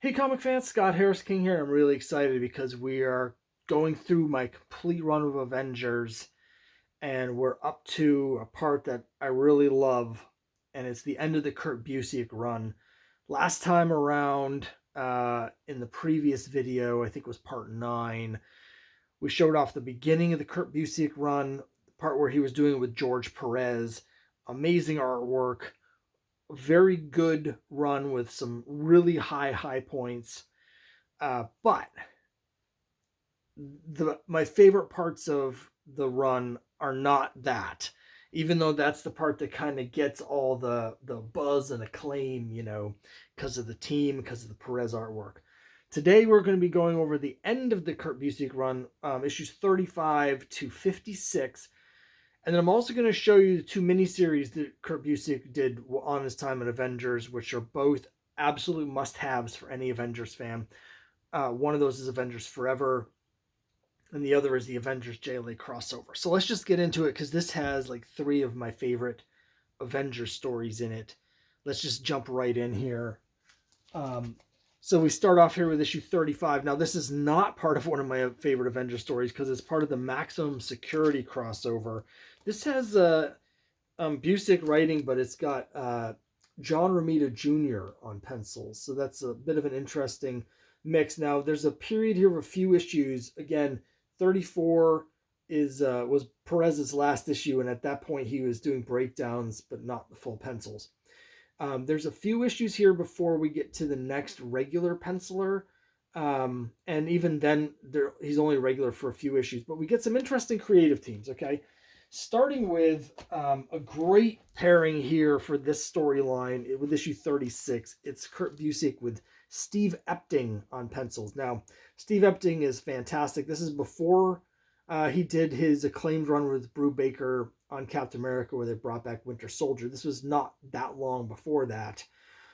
Hey comic fans, Scott Harris King here. I'm really excited because we are going through my complete run of Avengers and we're up to a part that I really love, and it's the end of the Kurt Busiek run. Last time around, in the previous video, I think it was part 9, we showed off the beginning of the Kurt Busiek run, the part where he was doing it with George Perez. Amazing artwork, very good run with some really high points. But my favorite parts of the run are not that, even though that's the part that kind of gets all the buzz and acclaim, because of the team, because of the Perez artwork. Today we're going to be going over the end of the Kurt Busiek run, issues 35 to 56. And then I'm also going to show you the two miniseries that Kurt Busiek did on his time in Avengers, which are both absolute must-haves for any Avengers fan. One of those is Avengers Forever, and the other is the Avengers JLA crossover. So let's just get into it, because this has like 3 of my favorite Avengers stories in it. Let's just jump right in here. So we start off here with issue 35. Now, this is not part of one of my favorite Avengers stories because it's part of the Maximum Security crossover. This has Busiek writing, but it's got John Romita Jr. on pencils. So that's a bit of an interesting mix. Now, there's a period here of a few issues. Again, 34 was Perez's last issue, and at that point he was doing breakdowns, but not the full pencils. There's a few issues here before we get to the next regular penciler. And even then, he's only regular for a few issues. But we get some interesting creative teams, okay? Starting with a great pairing here for this storyline with issue 36. It's Kurt Busiek with Steve Epting on pencils. Now, Steve Epting is fantastic. This is before he did his acclaimed run with Brew Baker on Captain America, where they brought back Winter Soldier. This was not that long before that,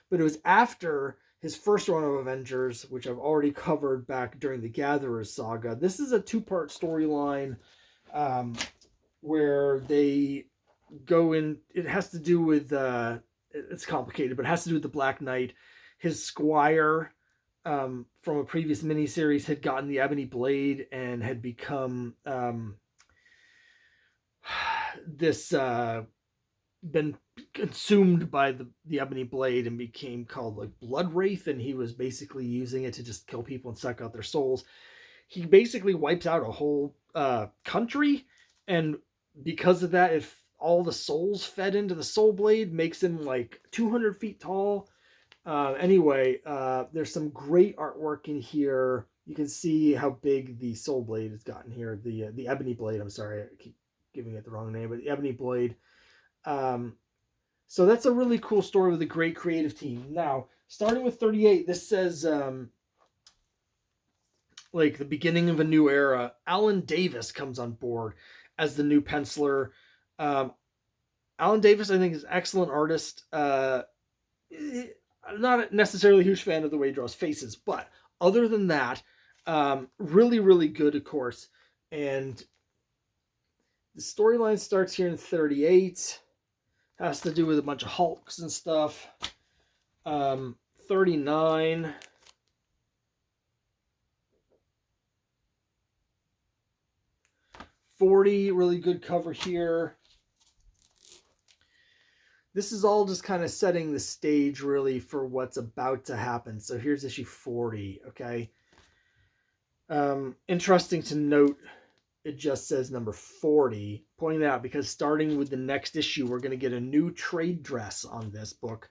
but it was after his first run of Avengers, which I've already covered back during the Gatherers saga. This is a 2-part storyline where they go in. It has to do with, it's complicated, but it has to do with the Black Knight. His squire from a previous miniseries had gotten the Ebony Blade and had become been consumed by the Ebony Blade and became called like Blood Wraith, and he was basically using it to just kill people and suck out their souls. He basically wipes out a whole country, and because of that, if all the souls fed into the Soul Blade, makes him like 200 feet tall. Anyway, there's some great artwork in here. You can see how big the Soul Blade has gotten here. The Ebony Blade, I'm sorry, I keep giving it the wrong name, but the Ebony Blade. So that's a really cool story with a great creative team. Now, starting with 38, this says like the beginning of a new era. Alan Davis comes on board as the new penciler. Alan Davis, I think, is an excellent artist. I'm not necessarily a huge fan of the way he draws faces, but other than that, really good, of course. And the storyline starts here in 38. Has to do with a bunch of Hulks and stuff. 39. $40, really good cover here. This is all just kind of setting the stage, really, for what's about to happen. So here's issue 40, okay? Interesting to note, it just says number 40. Pointing that out because starting with the next issue, we're going to get a new trade dress on this book,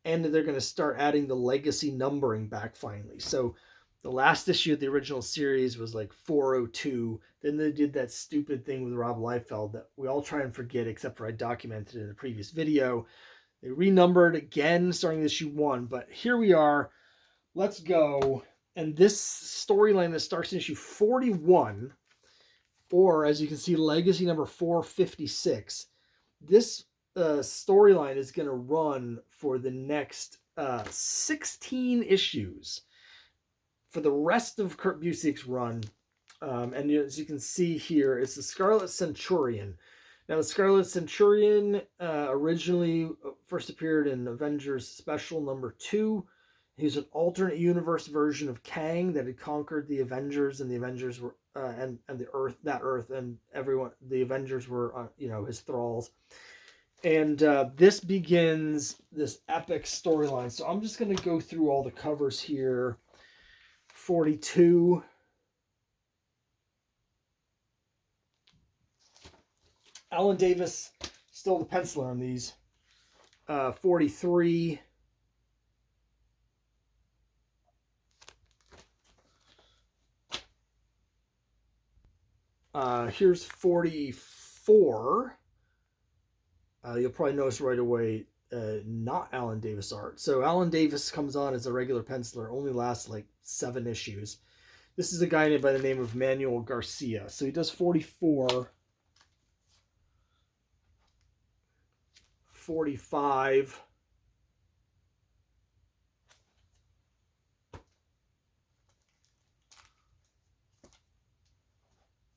and they're going to start adding the legacy numbering back finally. So the last issue of the original series was like 402. Then they did that stupid thing with Rob Liefeld that we all try and forget, except for I documented in a previous video. They renumbered again starting issue 1, but here we are. Let's go. And this storyline that starts in issue 41, or as you can see, legacy number 456, this storyline is going to run for the next 16 issues for the rest of Kurt Busiek's run. And as you can see here, it's the Scarlet Centurion. Now, the Scarlet Centurion originally first appeared in Avengers Special number 2, He was an alternate universe version of Kang that had conquered the Avengers, and the Avengers were and the Earth, that Earth, and everyone. The Avengers were his thralls. And this begins this epic storyline. So I'm just going to go through all the covers here. 42. Alan Davis, still the penciler on these. 43. Here's 44. You'll probably notice right away, not Alan Davis art. So Alan Davis comes on as a regular penciler, only lasts like 7 issues. This is a guy by the name of Manuel Garcia. So he does 44. 45.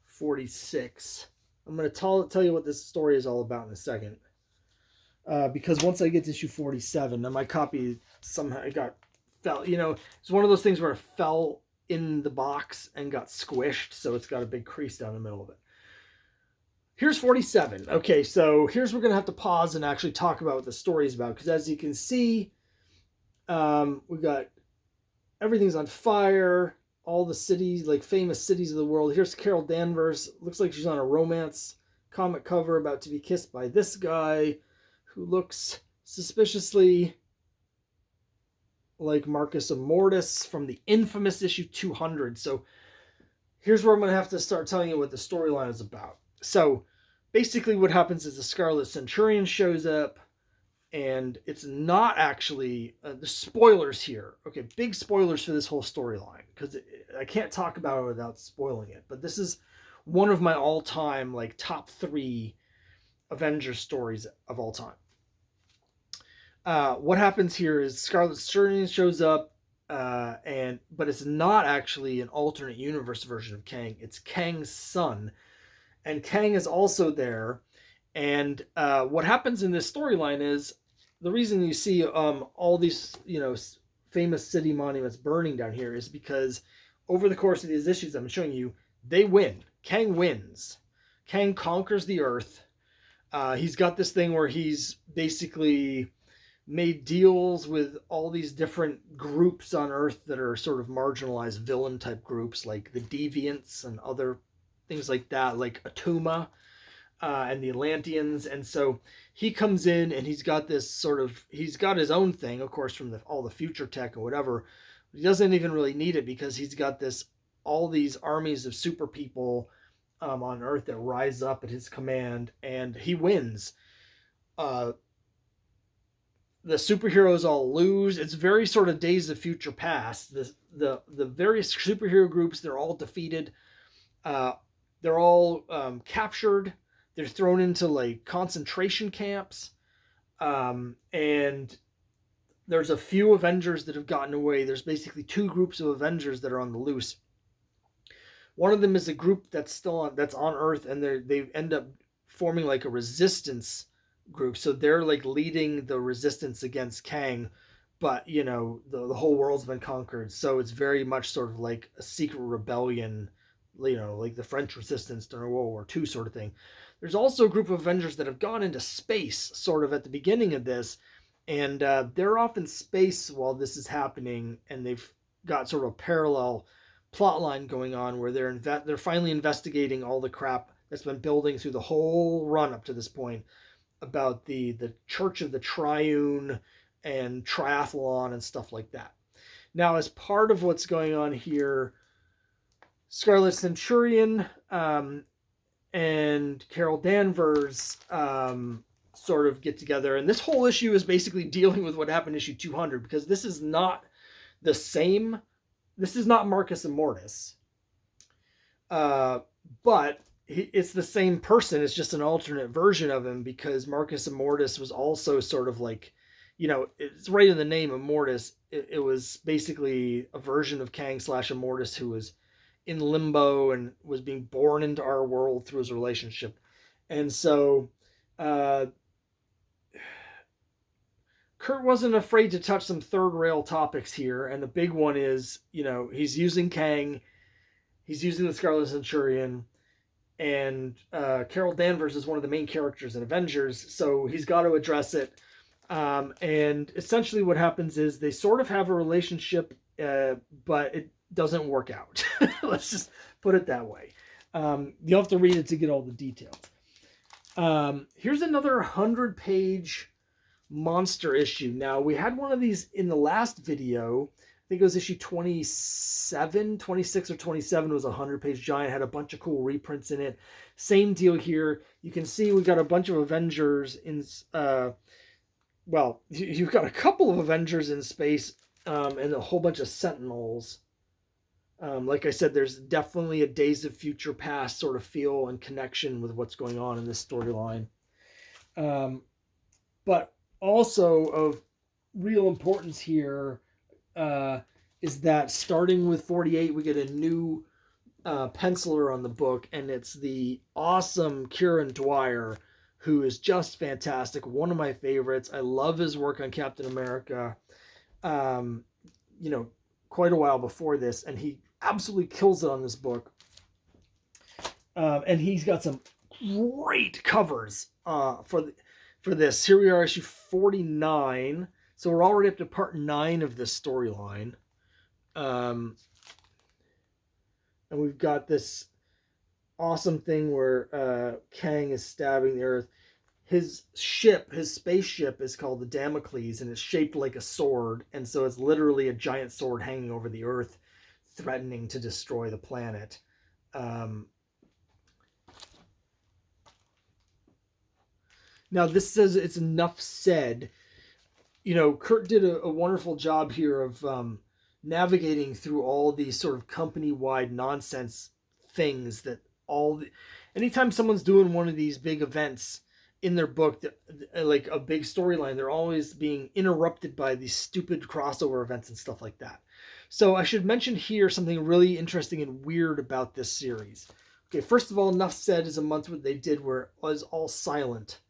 46. I'm going to tell you what this story is all about in a second. Because once I get to issue 47, now my copy somehow fell. It's one of those things where it fell in the box and got squished, so it's got a big crease down the middle of it. Here's 47. Okay, so here's we're going to have to pause and actually talk about what the story is about, because as you can see, we got everything's on fire. All the cities, like famous cities of the world. Here's Carol Danvers. Looks like she's on a romance comic cover, about to be kissed by this guy who looks suspiciously like Marcus Immortus from the infamous issue 200. So here's where I'm going to have to start telling you what the storyline is about. So basically what happens is the Scarlet Centurion shows up, and it's not actually the spoilers here. Okay, big spoilers for this whole storyline, because I can't talk about it without spoiling it. But this is one of my all-time like top 3 Avengers stories of all time. What happens here is Scarlet Centurion shows up, but it's not actually an alternate universe version of Kang. It's Kang's son, and Kang is also there. And what happens in this storyline is the reason you see all these famous city monuments burning down here is because over the course of these issues I'm showing you, they win. Kang wins. Kang conquers the Earth. He's got this thing where he's basically made deals with all these different groups on Earth that are sort of marginalized villain type groups, like the Deviants and other things like that, like Atuma. And the Atlanteans. And so he comes in and he's got his own thing, of course, from all the future tech or whatever. He doesn't even really need it, because he's got all these armies of super people on Earth that rise up at his command, and he wins. The superheroes all lose. It's very sort of Days of Future Past. The various superhero groups, they're all defeated. They're all captured. They're thrown into like concentration camps. And there's a few Avengers that have gotten away. There's basically 2 groups of Avengers that are on the loose. One of them is a group that's on Earth, and they end up forming like a resistance group. So they're like leading the resistance against Kang, but the whole world's been conquered. So it's very much sort of like a secret rebellion, like the French resistance during World War II sort of thing. There's also a group of Avengers that have gone into space sort of at the beginning of this, and they're off in space while this is happening, and they've got sort of a parallel plot line going on where they're finally investigating all the crap that's been building through the whole run up to this point about the Church of the Triune and triathlon and stuff like that. Now, as part of what's going on here, Scarlet Centurion and Carol Danvers sort of get together, and this whole issue is basically dealing with what happened in issue 200, because this is not the same. This is not Marcus Immortus, but it's the same person. It's just an alternate version of him, because Marcus Immortus was also sort of like, it's right in the name, Immortus. It was basically a version of Kang / Immortus who was in limbo and was being born into our world through his relationship. And so Kurt wasn't afraid to touch some third rail topics here, and the big one is, he's using Kang, he's using the Scarlet Centurion, and Carol Danvers is one of the main characters in Avengers, so he's got to address it. And essentially, what happens is they sort of have a relationship, but it doesn't work out. Let's just put it that way. You'll have to read it to get all the details. Here's another 100-page monster issue. Now, we had one of these in the last video. I think it was issue 27, 26 or 27 was a 100-page giant, had a bunch of cool reprints in it. Same deal here. You can see we've got a bunch of Avengers in, you've got a couple of Avengers in space, and a whole bunch of Sentinels. Like I said, there's definitely a Days of Future Past sort of feel and connection with what's going on in this storyline. But also of real importance here is that starting with 48, we get a new penciler on the book, and it's the awesome Kieran Dwyer, who is just fantastic. One of my favorites. I love his work on Captain America, quite a while before this, and he absolutely kills it on this book. And he's got some great covers for this. Here we are, issue 49. So we're already up to part 9 of this storyline. And we've got this awesome thing where Kang is stabbing the Earth. His spaceship is called the Damocles, and it's shaped like a sword. And so it's literally a giant sword hanging over the Earth, threatening to destroy the planet. Now, this says it's enough said. Kurt did a wonderful job here of navigating through all these sort of company-wide nonsense things that anytime someone's doing one of these big events in their book, like a big storyline, they're always being interrupted by these stupid crossover events and stuff like that. So I should mention here something really interesting and weird about this series. Okay, first of all, Enough Said is a month what they did where it was all silent,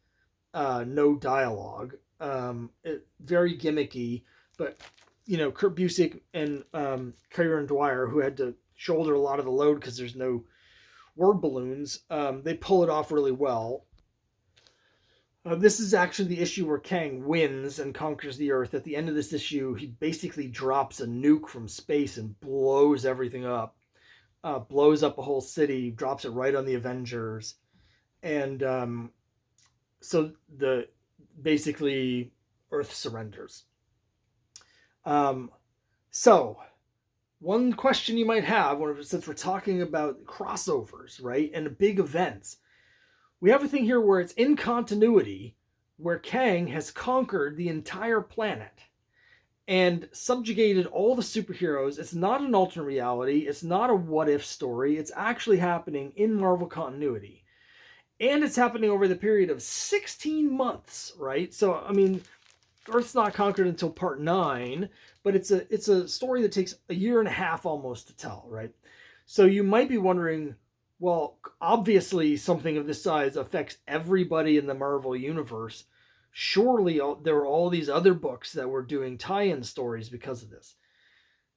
no dialogue. Very gimmicky, but Kurt Busiek and Kieran Dwyer, who had to shoulder a lot of the load because there's no word balloons, they pull it off really well. This is actually the issue where Kang wins and conquers the Earth. At the end of this issue, he basically drops a nuke from space and blows everything up. Blows up a whole city, drops it right on the Avengers. And so basically Earth surrenders. So one question you might have, since we're talking about crossovers, right, and big events, we have a thing here where it's in continuity, where Kang has conquered the entire planet and subjugated all the superheroes. It's not an alternate reality. It's not a what-if story. It's actually happening in Marvel continuity. And it's happening over the period of 16 months, right? So, I mean, Earth's not conquered until part 9, but it's a story that takes a year and a half almost to tell, right? So you might be wondering, well, obviously something of this size affects everybody in the Marvel universe. Surely there were all these other books that were doing tie-in stories because of this.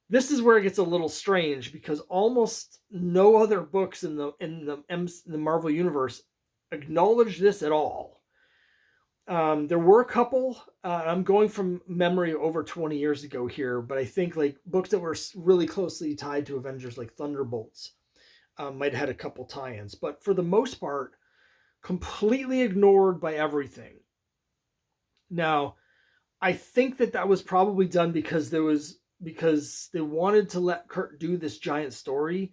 This is where it gets a little strange, because almost no other books in the Marvel universe acknowledge this at all. There were a couple. I'm going from memory over 20 years ago here, but I think like books that were really closely tied to Avengers, like Thunderbolts, might have had a couple tie-ins, but for the most part, completely ignored by everything. Now, I think that was probably done because they wanted to let Kurt do this giant story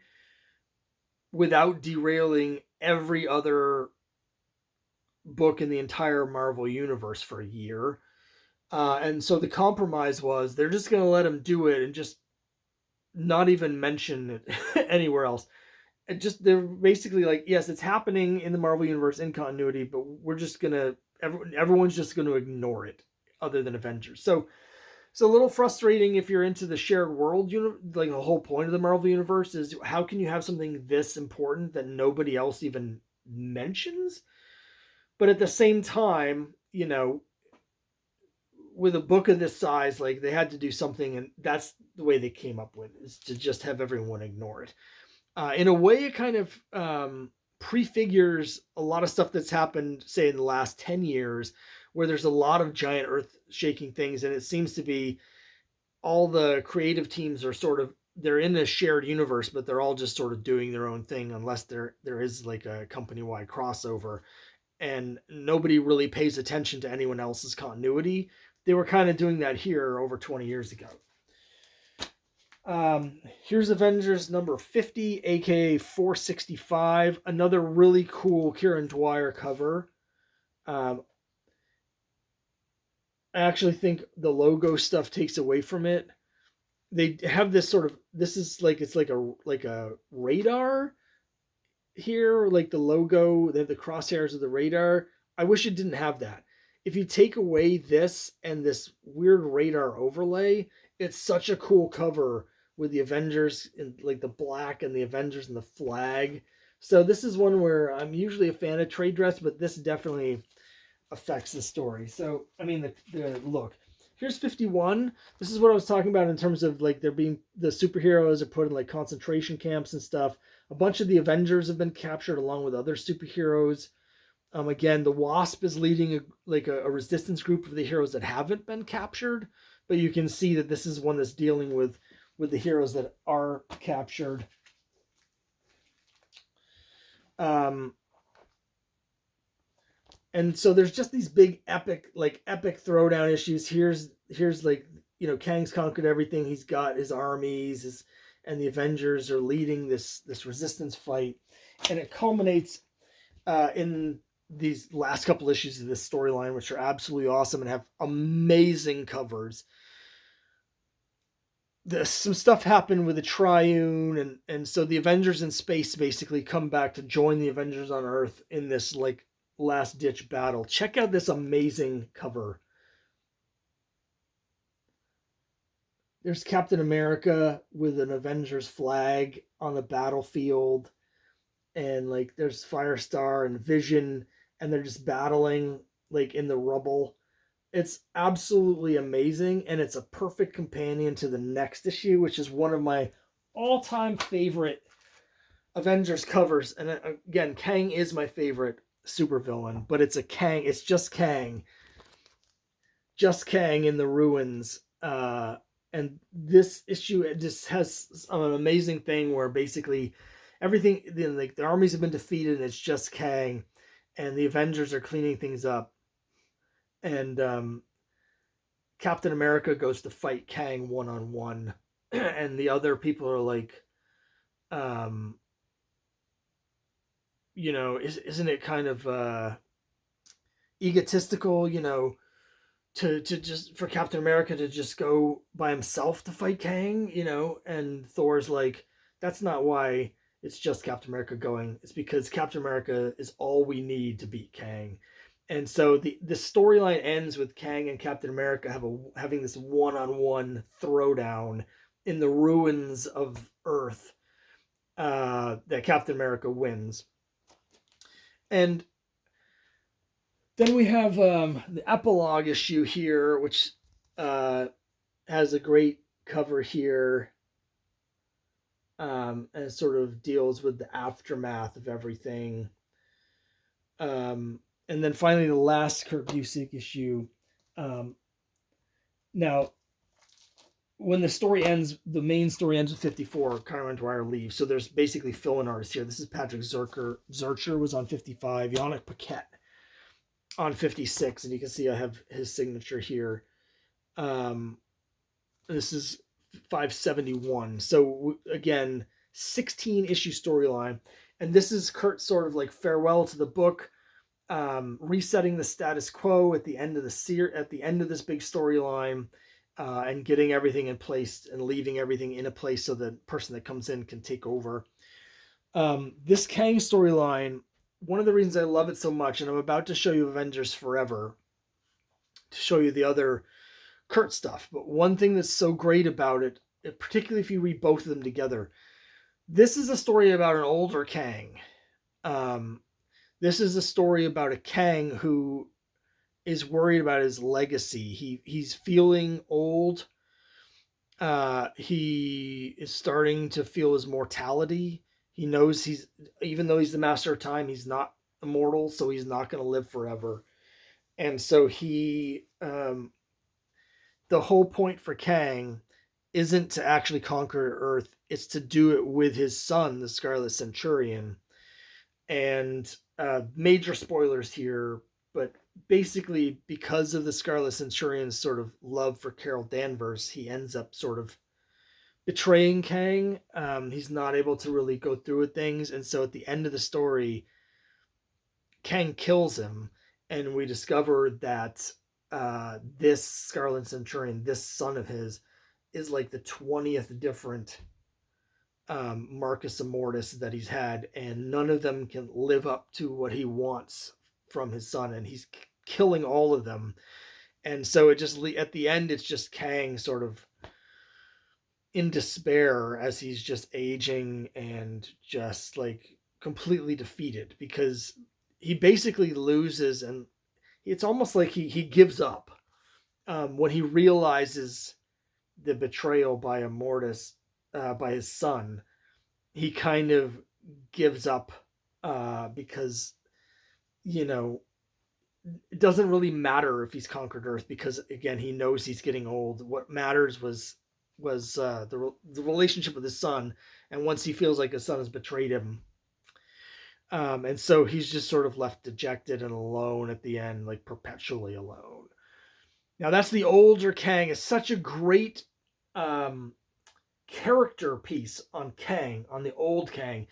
without derailing every other book in the entire Marvel universe for a year. And so the compromise was they're just going to let him do it and just not even mention it anywhere else. They're basically like, yes, it's happening in the Marvel universe in continuity, but we're just gonna everyone's just gonna ignore it, other than Avengers. So it's a little frustrating if you're into the shared world. Like the whole point of the Marvel universe is how can you have something this important that nobody else even mentions? But at the same time, with a book of this size, like they had to do something, and that's the way they came up with is to just have everyone ignore it. In a way, it kind of prefigures a lot of stuff that's happened, say, in the last 10 years, where there's a lot of giant earth shaking things, and it seems to be all the creative teams are sort of they're in a shared universe, but they're all just sort of doing their own thing unless there is like a company wide crossover, and nobody really pays attention to anyone else's continuity. They were kind of doing that here over 20 years ago. Here's Avengers number 50, aka 465. Another really cool Kieran Dwyer cover. I actually think the logo stuff takes away from it. They have this sort of this is like it's like a radar here, like the logo. They have the crosshairs of the radar. I wish it didn't have that. If you take away this and this weird radar overlay, it's such a cool cover with the Avengers in like the black and the Avengers and the flag. So this is one where I'm usually a fan of trade dress, but this definitely affects the story. So I mean the look. Here's 51. This is what I was talking about in terms of like there being the superheroes are put in like concentration camps and stuff. A bunch of the Avengers have been captured along with other superheroes. Again, the Wasp is leading a resistance group of the heroes that haven't been captured, but you can see that this is one that's dealing with the heroes that are captured. And so there's just these big epic throwdown issues. Here's like, you know, Kang's conquered everything. He's got his armies, and the Avengers are leading this resistance fight, and it culminates in these last couple issues of this storyline, which are absolutely awesome and have amazing covers. Some stuff happened with the Triune, and so the Avengers in space basically come back to join the Avengers on Earth in this like last ditch battle. Check out this amazing cover. There's Captain America with an Avengers flag on the battlefield, and like there's Firestar and Vision, and they're just battling like in the rubble. It's absolutely amazing, and it's a perfect companion to the next issue, which is one of my all-time favorite Avengers covers. And again, Kang is my favorite supervillain, but it's just Kang in the ruins. And this issue just has an amazing thing where basically everything, like the armies have been defeated, and it's just Kang, and the Avengers are cleaning things up. And Captain America goes to fight Kang one-on-one, and the other people are like, you know, isn't it kind of egotistical, you know, to just for Captain America to just go by himself to fight Kang, you know? And Thor's like, that's not why it's just Captain America going. It's because Captain America is all we need to beat Kang. And so the storyline ends with Kang and Captain America having this one-on-one throwdown in the ruins of Earth that Captain America wins. And then we have the epilogue issue here, which has a great cover here, and it sort of deals with the aftermath of everything. And then finally, the last Kurt Busiek issue. Now, when the story ends, the main story ends with 54. Kieran Dwyer leaves, so there's basically fill-in artists here. This is Patrick Zircher. Zircher was on 55. Yannick Paquette on 56, and you can see I have his signature here. This is 571. So again, 16 issue storyline, and this is Kurt's sort of like farewell to the book. Resetting the status quo at the end of this big storyline, and getting everything in place and leaving everything in a place so the person that comes in can take over. This Kang storyline, one of the reasons I love it so much, and I'm about to show you Avengers Forever to show you the other Kurt stuff, but one thing that's so great about it, particularly if you read both of them together, this is a story about an older Kang. This is a story about a Kang who is worried about his legacy. He's feeling old. He is starting to feel his mortality. He knows even though he's the master of time, he's not immortal, so he's not going to live forever. And so the whole point for Kang isn't to actually conquer Earth, it's to do it with his son, the Scarlet Centurion. And major spoilers here, but basically, because of the Scarlet Centurion's sort of love for Carol Danvers, he ends up sort of betraying Kang. He's not able to really go through with things, and so at the end of the story, Kang kills him, and we discover that this Scarlet Centurion, this son of his, is like the 20th different Marcus Immortus that he's had, and none of them can live up to what he wants from his son, and he's killing all of them. And so it just, at the end, it's just Kang sort of in despair as he's just aging and just like completely defeated, because he basically loses, and it's almost like he gives up when he realizes the betrayal by Immortus, by his son. He kind of gives up because, you know, it doesn't really matter if he's conquered Earth, because again, he knows he's getting old. What matters was the relationship with his son, and once he feels like his son has betrayed him, and so he's just sort of left dejected and alone at the end, like perpetually alone. Now that's the older Kang. It's such a great character piece on Kang, on the old Kang,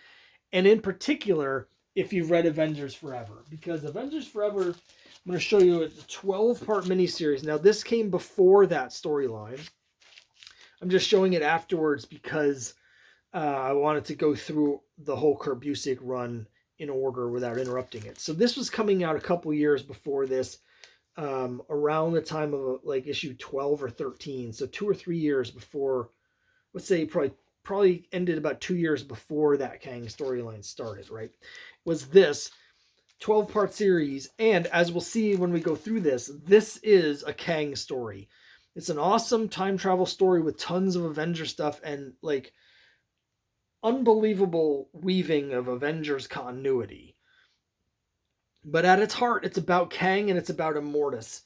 and in particular, if you've read Avengers Forever, because Avengers Forever, I'm going to show you a 12-part miniseries. Now this came before that storyline. I'm just showing it afterwards because I wanted to go through the whole Kurt Busiek run in order without interrupting it. So this was coming out a couple years before this, around the time of like issue 12 or 13. So 2 or 3 years before, let's say probably ended about 2 years before that Kang storyline started, right? Was this 12-part series. And as we'll see when we go through this, this is a Kang story. It's an awesome time travel story with tons of Avengers stuff and like unbelievable weaving of Avengers continuity. But at its heart, it's about Kang and it's about Immortus.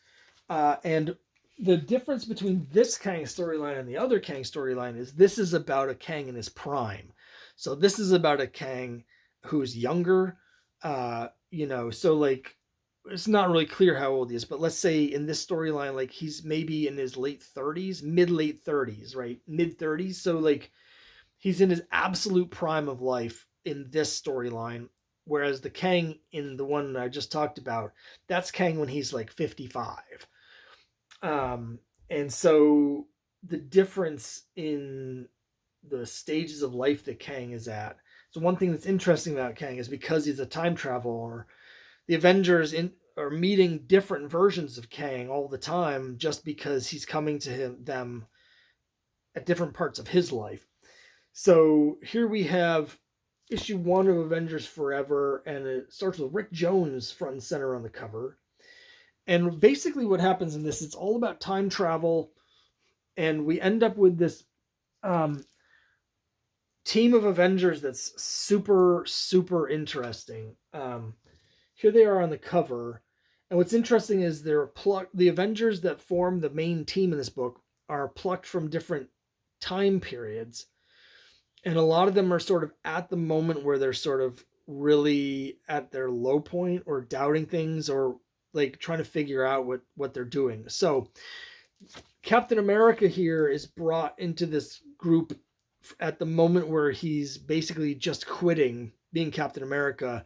And the difference between this Kang storyline and the other Kang storyline is this is about a Kang in his prime. So this is about a Kang who's younger, so like it's not really clear how old he is, but let's say in this storyline, like he's maybe in his late 30s, mid-late 30s, right? Mid-30s. So like he's in his absolute prime of life in this storyline. Whereas the Kang in the one I just talked about, that's Kang when he's like 55. And so the difference in the stages of life that Kang is at. So one thing that's interesting about Kang is because he's a time traveler, the Avengers are meeting different versions of Kang all the time, just because he's coming to them at different parts of his life. So here we have issue 1 of Avengers Forever, and it starts with Rick Jones front and center on the cover. And basically what happens in this, it's all about time travel, and we end up with this team of Avengers that's super, super interesting. Here they are on the cover, and what's interesting is the Avengers that form the main team in this book are plucked from different time periods, and a lot of them are sort of at the moment where they're sort of really at their low point or doubting things or like trying to figure out what they're doing. So Captain America here is brought into this group at the moment where he's basically just quitting being Captain America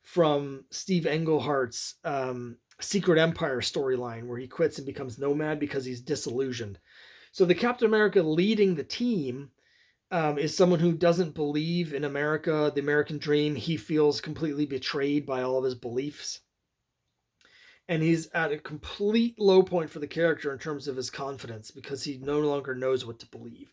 from Steve Englehart's Secret Empire storyline, where he quits and becomes Nomad because he's disillusioned. So the Captain America leading the team is someone who doesn't believe in America, the American dream. He feels completely betrayed by all of his beliefs. And he's at a complete low point for the character in terms of his confidence, because he no longer knows what to believe.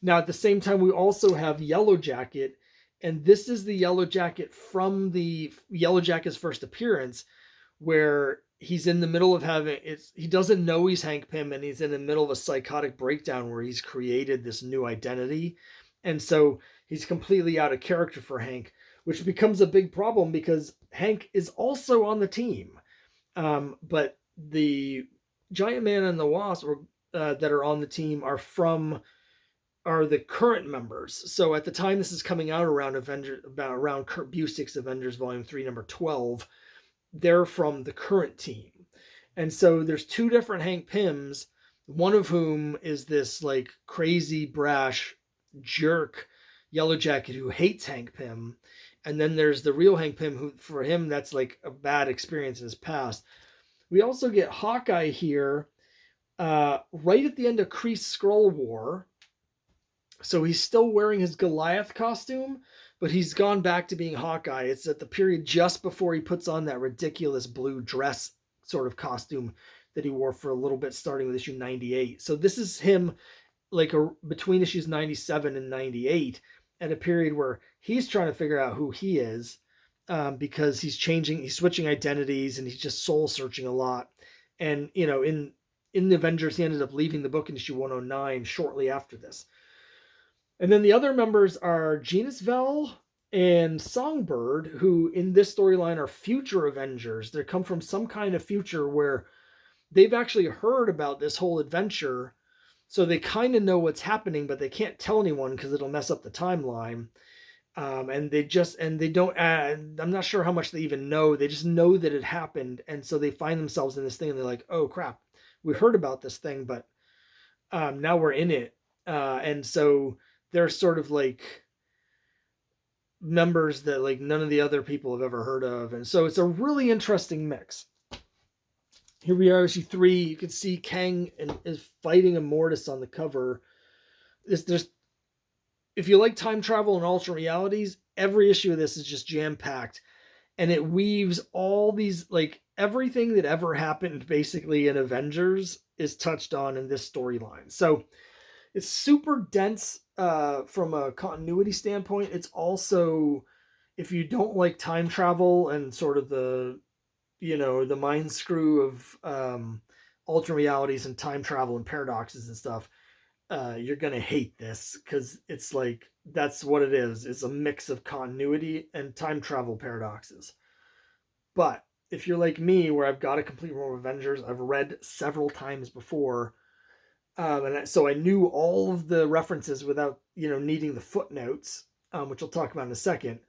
Now, at the same time, we also have Yellow Jacket, and this is the Yellow Jacket from the Yellow Jacket's first appearance, where he's in the middle of he doesn't know he's Hank Pym, and he's in the middle of a psychotic breakdown where he's created this new identity. And so he's completely out of character for Hank, which becomes a big problem because Hank is also on the team. But the Giant Man and the Wasp that are on the team are the current members. So at the time this is coming out around Kurt Busiek's Avengers Volume 3, number 12, they're from the current team. And so there's two different Hank Pyms, one of whom is this like crazy brash jerk Yellow Jacket who hates Hank Pym. And then there's the real Hank Pym who, for him, that's like a bad experience in his past. We also get Hawkeye here right at the end of Kree Skrull War. So he's still wearing his Goliath costume, but he's gone back to being Hawkeye. It's at the period just before he puts on that ridiculous blue dress sort of costume that he wore for a little bit starting with issue 98. So this is him like between issues 97 and 98 at a period where he's trying to figure out who he is because he's switching identities, and he's just soul searching a lot. And, you know, in the Avengers, he ended up leaving the book in issue 109 shortly after this. And then the other members are Genus Vel and Songbird, who in this storyline are future Avengers. They come from some kind of future where they've actually heard about this whole adventure, so they kind of know what's happening, but they can't tell anyone because it'll mess up the timeline. And they don't. I'm not sure how much they even know. They just know that it happened, and so they find themselves in this thing, and they're like, "Oh crap, we heard about this thing, but now we're in it." And so they're sort of like members that like none of the other people have ever heard of, and so it's a really interesting mix. Here we are, issue 3. You can see Kang is fighting Immortus on the cover. If you like time travel and alternate realities, every issue of this is just jam-packed. And it weaves all these, like, everything that ever happened basically in Avengers is touched on in this storyline. So it's super dense from a continuity standpoint. It's also, if you don't like time travel and sort of the mind screw of alternate realities and time travel and paradoxes and stuff, you're going to hate this because it's like, that's what it is. It's a mix of continuity and time travel paradoxes. But if you're like me, where I've got a complete run of Avengers, I've read several times before, so I knew all of the references without, needing the footnotes, which I'll talk about in a second,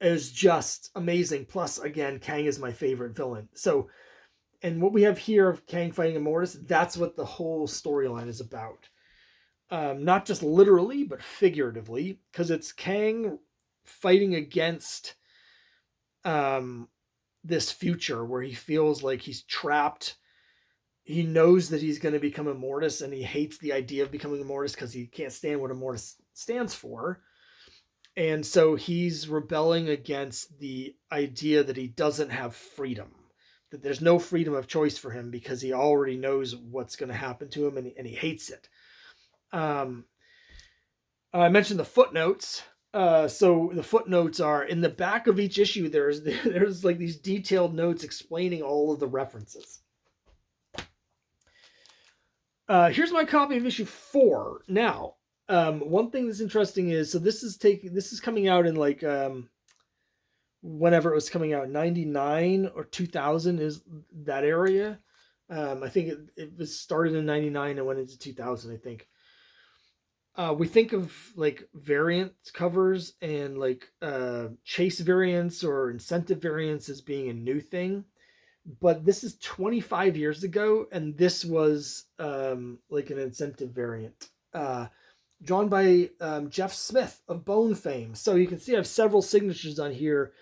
is just amazing. Plus, again, Kang is my favorite villain. So, and what we have here of Kang fighting Immortus, that's what the whole storyline is about. Not just literally, but figuratively, because it's Kang fighting against this future where he feels like he's trapped. He knows that he's going to become Immortus, and he hates the idea of becoming Immortus because he can't stand what Immortus stands for. And so he's rebelling against the idea that he doesn't have freedom, that there's no freedom of choice for him because he already knows what's going to happen to him, and he hates it. I mentioned the footnotes. So the footnotes are in the back of each issue. There's like these detailed notes explaining all of the references. Here's my copy of issue 4. Now, one thing that's interesting is, so this is coming out in like whenever it was coming out, 99 or 2000 is that area. I think it was started in 99 and went into 2000, I think. We think of like variant covers and like chase variants or incentive variants as being a new thing, but this is 25 years ago, and this was like an incentive variant drawn by Jeff Smith of Bone fame. So you can see I have several signatures on here.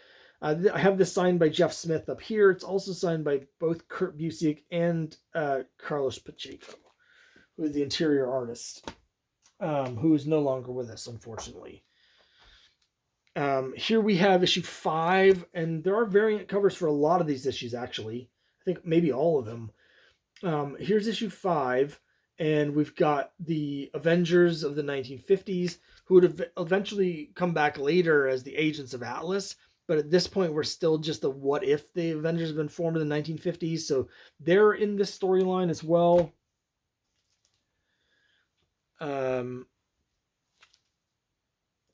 I have this signed by Jeff Smith up here. It's also signed by both Kurt Busiek and Carlos Pacheco, who is the interior artist. Who is no longer with us, unfortunately. Here we have issue 5, and there are variant covers for a lot of these issues, actually. I think maybe all of them. Here's issue 5, and we've got the Avengers of the 1950s, who would have eventually come back later as the Agents of Atlas. but at this point we're still just a what if the Avengers have been formed in the 1950s. So they're in this storyline as well.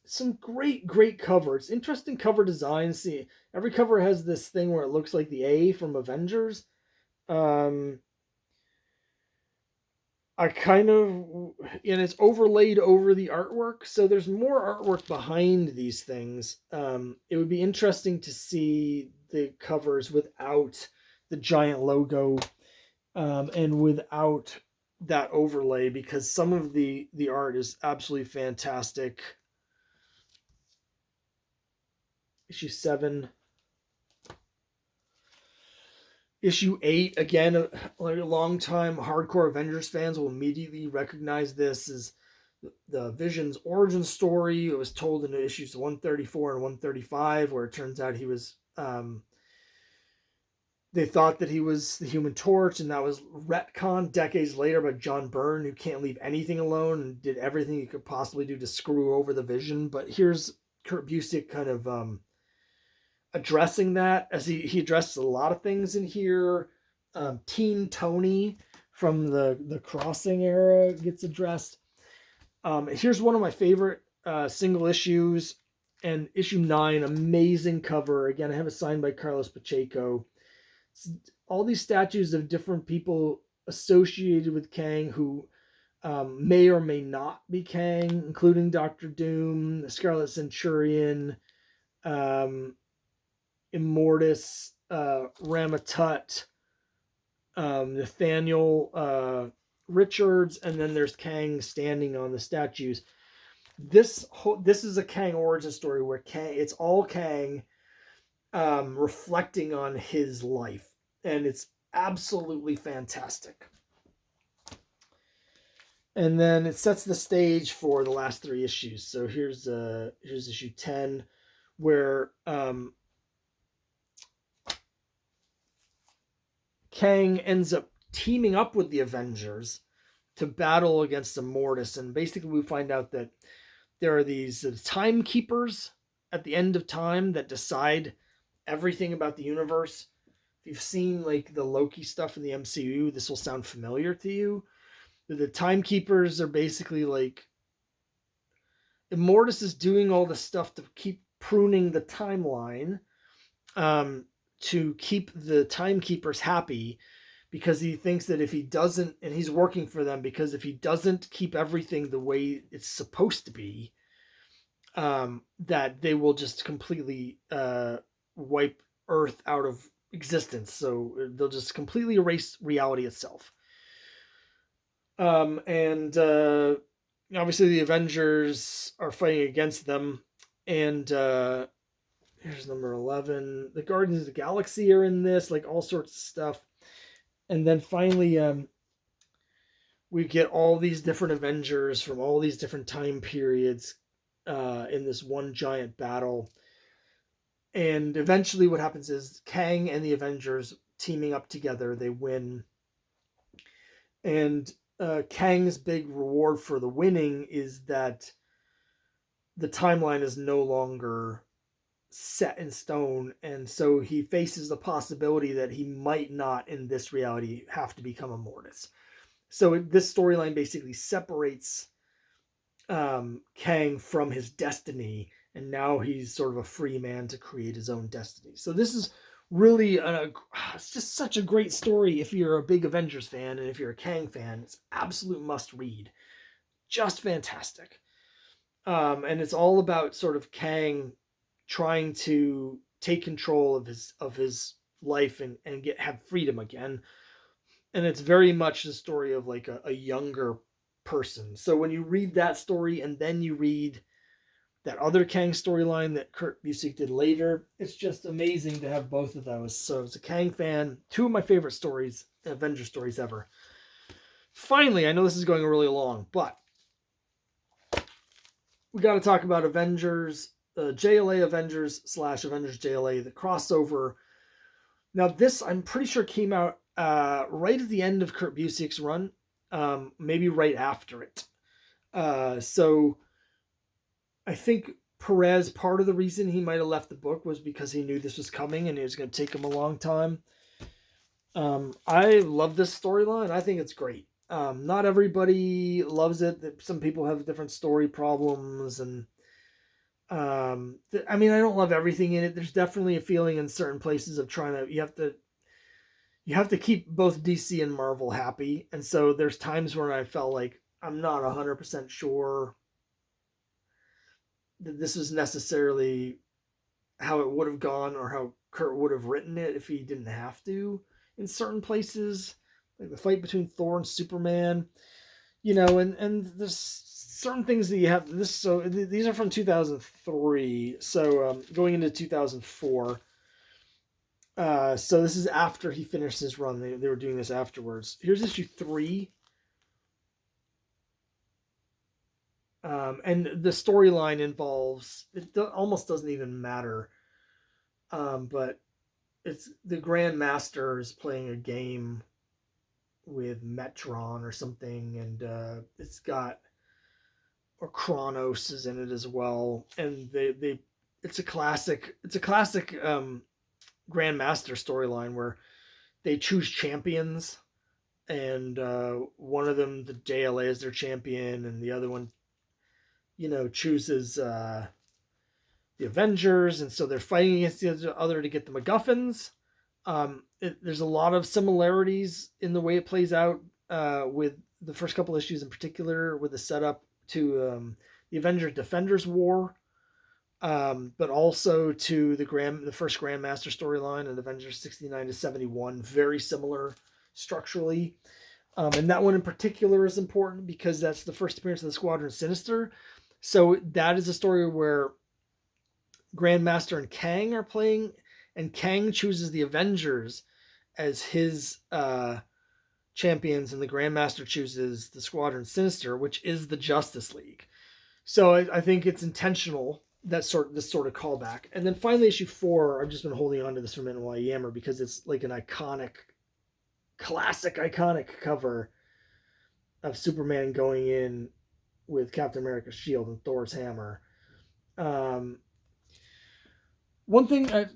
Some great covers, interesting cover designs. See, every cover has this thing where it looks like the A from Avengers. um I kind of, and it's overlaid over the artwork, so there's more artwork behind these things. It would be interesting to see the covers without the giant logo, and without that overlay, because some of the art is absolutely fantastic. Issue 7. Issue 8, again, like a long time hardcore Avengers fans will immediately recognize this as the Vision's origin story. It was told in issues 134 and 135, where it turns out he was, they thought that he was the Human Torch, and that was retconned decades later by John Byrne, who can't leave anything alone and did everything he could possibly do to screw over the Vision. But here's Kurt Busiek kind of addressing that, as he addresses a lot of things in here. Teen Tony from the Crossing era gets addressed. Here's one of my favorite single issues, and issue 9, amazing cover. Again, I have it signed by Carlos Pacheco. It's all these statues of different people associated with Kang who may or may not be Kang, including Doctor Doom, the Scarlet Centurion, Immortus, Ramatut, Nathaniel Richards, and then there's Kang standing on the statues. This is a Kang origin story where it's all Kang, reflecting on his life, and it's absolutely fantastic. And then it sets the stage for the last 3 issues. So here's issue 10, where Kang ends up teaming up with the Avengers to battle against Immortus. And basically we find out that there are these timekeepers at the end of time that decide everything about the universe. If you've seen like the Loki stuff in the MCU, this will sound familiar to you. The timekeepers are basically like, Immortus is doing all the stuff to keep pruning the timeline, to keep the timekeepers happy, because he thinks that if he doesn't, and he's working for them, because if he doesn't keep everything the way it's supposed to be, that they will just completely wipe Earth out of existence. So they'll just completely erase reality itself. And obviously the Avengers are fighting against them, and here's number 11. The Guardians of the Galaxy are in this, like all sorts of stuff. And then finally, we get all these different Avengers from all these different time periods in this one giant battle. And eventually what happens is Kang and the Avengers teaming up together, they win. And Kang's big reward for the winning is that the timeline is no longer set in stone, and so he faces the possibility that he might not in this reality have to become Immortus. So this storyline basically separates Kang from his destiny, and now he's sort of a free man to create his own destiny. So this is really it's just such a great story if you're a big Avengers fan, and if you're a Kang fan, it's absolute must read. Just fantastic. And it's all about sort of Kang trying to take control of his life and have freedom again. And it's very much the story of like a younger person. So when you read that story and then you read that other Kang storyline that Kurt Busiek did later, it's just amazing to have both of those. So as a Kang fan, 2 of my favorite stories, Avengers stories ever. Finally, I know this is going really long, but we got to talk about Avengers, JLA Avengers / Avengers JLA, the crossover. Now this, I'm pretty sure, came out right at the end of Kurt Busiek's run, maybe right after it. So I think Perez, part of the reason he might have left the book was because he knew this was coming and it was going to take him a long time. I love this storyline. I think it's great. Not everybody loves it. Some people have different story problems, and I mean, I don't love everything in it. There's definitely a feeling in certain places of trying to you have to keep both DC and Marvel happy, and so there's times where I felt like I'm not 100% sure that this is necessarily how it would have gone or how Kurt would have written it if he didn't have to in certain places, like the fight between Thor and Superman, and there's certain things that you have this. So these are from 2003. So going into 2004. So this is after he finished his run. They were doing this afterwards. Here's issue 3. And the storyline involves, almost doesn't even matter. But it's the Grand Master is playing a game with Metron or something, and it's got, or Kronos is in it as well. And it's a classic Grand Master storyline where they choose champions, and one of them, the JLA, is their champion, and the other one, chooses the Avengers, and so they're fighting against the other to get the MacGuffins. There's a lot of similarities in the way it plays out with the first couple issues in particular, with the setup to the Avengers Defenders War, but also to the first Grandmaster storyline in Avengers 69 to 71. Very similar structurally. And that one in particular is important because that's the first appearance of the Squadron Sinister. So that is a story where Grandmaster and Kang are playing, and Kang chooses the Avengers as his champions, and the Grandmaster chooses the Squadron Sinister, which is the Justice League. So I think it's intentional, this sort of callback. And then finally, issue 4, I've just been holding on to this for a minute while I yammer, because it's like an iconic cover of Superman going in with Captain America's shield and Thor's hammer.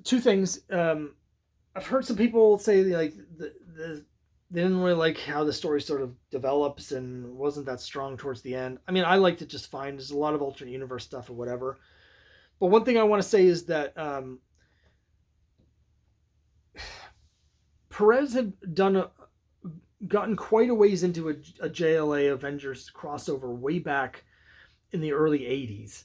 Two things. I've heard some people say like they didn't really like how the story sort of develops and wasn't that strong towards the end. I mean, I liked it just fine. There's a lot of alternate universe stuff or whatever. But one thing I want to say is that Perez had gotten quite a ways into a JLA Avengers crossover way back in the early 80s.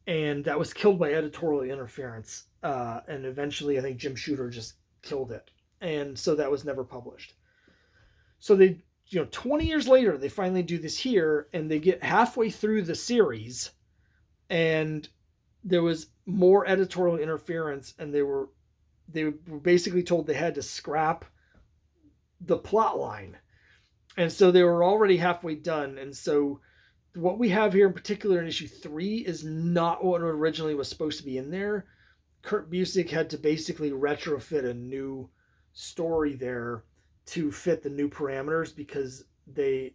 And that was killed by editorial interference. And eventually, I think Jim Shooter just killed it. And so that was never published. So they, 20 years later, they finally do this here, and they get halfway through the series, and there was more editorial interference, and they were basically told they had to scrap the plot line. And so they were already halfway done. And so what we have here in particular in issue 3 is not what originally was supposed to be in there. Kurt Busiek had to basically retrofit a new story there to fit the new parameters, because the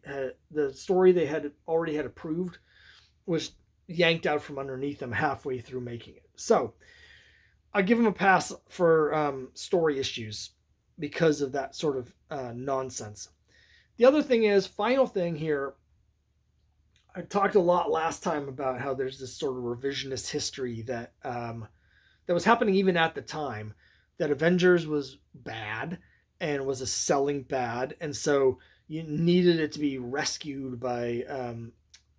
story they had already had approved was yanked out from underneath them halfway through making it. So I give them a pass for story issues because of that sort of nonsense. The other thing is, final thing here, I talked a lot last time about how there's this sort of revisionist history that that was happening even at the time, that Avengers was bad and was a selling bad, and so you needed it to be rescued by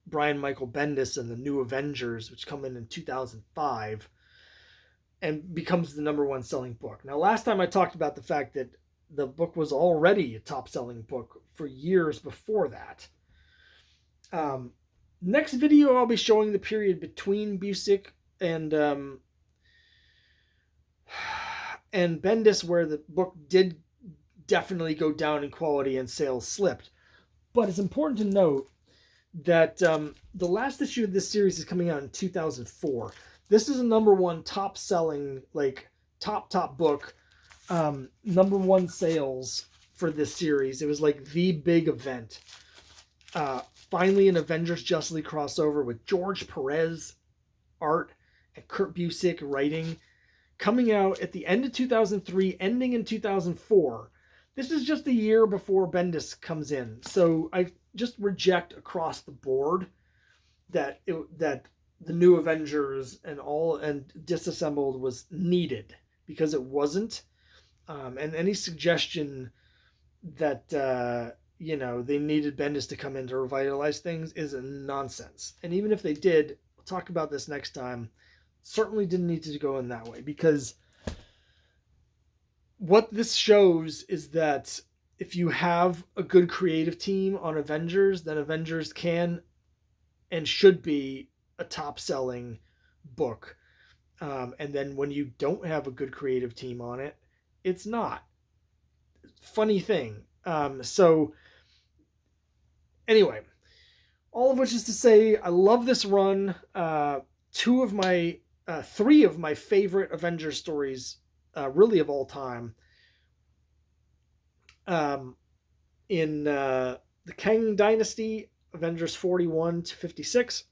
Brian Michael Bendis and the New Avengers, which come in 2005 and becomes the #1 selling book. Now, last time I talked about the fact that the book was already a top-selling book for years before that. Next video, I'll be showing the period between Busiek and Bendis, where the book did definitely go down in quality and sales slipped. But it's important to note that the last issue of this series is coming out in 2004. This is a #1 top-selling, top book, #1 sales for this series. It was like the big event. Finally, an Avengers Justice League crossover with George Perez art and Kurt Busiek writing, coming out at the end of 2003, ending in 2004. This is just a year before Bendis comes in. So I just reject across the board that the new Avengers and Disassembled was needed, because it wasn't. And any suggestion that they needed Bendis to come in to revitalize things is a nonsense. And even if they did, we'll talk about this next time, certainly didn't need to go in that way, because what this shows is that if you have a good creative team on Avengers, then Avengers can and should be a top-selling book. And then when you don't have a good creative team on it, it's not. Funny thing. So anyway, all of which is to say, I love this run. Three of my favorite Avengers stories, really of all time, in the Kang Dynasty, Avengers 41 to 56,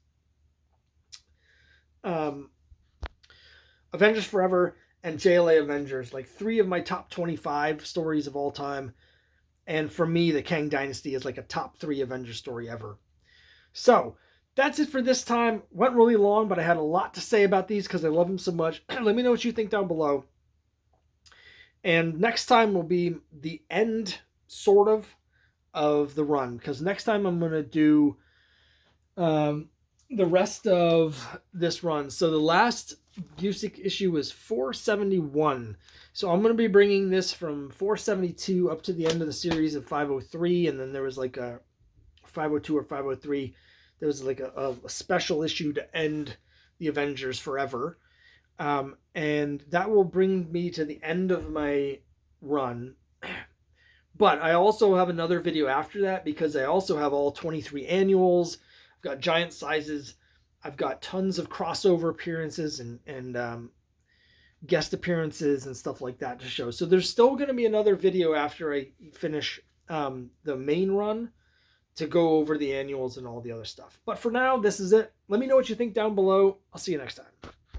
Avengers Forever, and JLA Avengers, like 3 of my top 25 stories of all time. And for me, the Kang Dynasty is like a top 3 Avengers story ever. So that's it for this time. Went really long, but I had a lot to say about these because I love them so much. Let me know what you think down below. And next time will be the end, sort of the run, because next time I'm going to do the rest of this run. So the last Busiek issue was 471. So I'm going to be bringing this from 472 up to the end of the series of 503, and then there was like a 502 or 503. There was like a special issue to end the Avengers Forever. And that will bring me to the end of my run. But I also have another video after that, because I also have all 23 annuals. I've got giant sizes. I've got tons of crossover appearances and guest appearances and stuff like that to show. So there's still going to be another video after I finish the main run to go over the annuals and all the other stuff. But for now, this is it. Let me know what you think down below. I'll see you next time.